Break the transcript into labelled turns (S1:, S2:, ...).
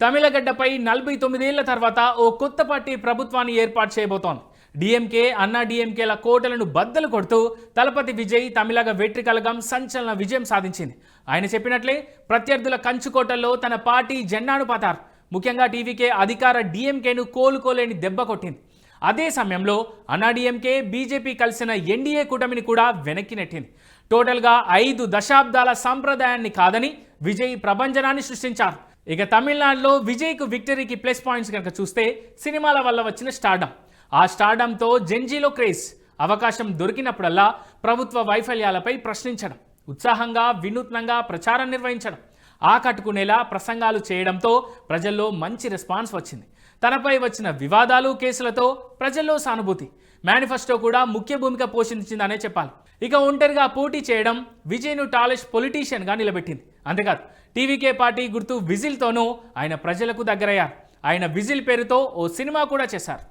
S1: తమిళగడ్డపై 49 ఏళ్ల తర్వాత ఓ కొత్త పార్టీ ప్రభుత్వాన్ని ఏర్పాటు చేయబోతోంది. డిఎంకే, అన్నా డిఎంకేల కోటలను బద్దలు కొడుతూ తలపతి విజయ్ తమిళగ వెట్రి కలగం సంచలన విజయం సాధించింది. ఆయన చెప్పినట్లే ప్రత్యర్థుల కంచుకోటల్లో తన పార్టీ జెండాను పాతారు. ముఖ్యంగా టీవీకే అధికార డిఎంకేను కోలుకోలేని దెబ్బ కొట్టింది. అదే సమయంలో అన్నాడీఎంకే, బీజేపీ కలిసిన ఎన్డీఏ కూటమిని కూడా వెనక్కి నెట్టింది. టోటల్గా 5 దశాబ్దాల సంప్రదాయాన్ని కాదని విజయ్ ప్రభంజనాన్ని సృష్టించారు. ఇక తమిళనాడులో విజయ్కు విక్టరీకి ప్లస్ పాయింట్స్ కనుక చూస్తే సినిమాల వల్ల వచ్చిన స్టార్డమ్. ఆ స్టార్డమ్తో జెన్జీలో క్రేజ్. అవకాశం దొరికినప్పుడల్లా ప్రభుత్వ వైఫల్యాలపై ప్రశ్నించడం, ఉత్సాహంగా వినూత్నంగా ప్రచారం నిర్వహించడం, ఆకట్టుకునేలా ప్రసంగాలు చేయడంతో ప్రజల్లో మంచి రెస్పాన్స్ వచ్చింది. తనపై వచ్చిన వివాదాలు, కేసులతో ప్రజల్లో సానుభూతి. మేనిఫెస్టో కూడా ముఖ్య భూమిక పోషించిందనే చెప్పాలి. ఇక ఒంటరిగా పోటీ చేయడం విజయ్ను టాలెస్ట్ పొలిటీషియన్గా నిలబెట్టింది. అంతేకాదు టీవీకే పార్టీ గుర్తు విజిల్తోనూ ఆయన ప్రజలకు దగ్గరయ్యారు. ఆయన విజిల్ పేరుతో ఓ సినిమా కూడా చేశారు.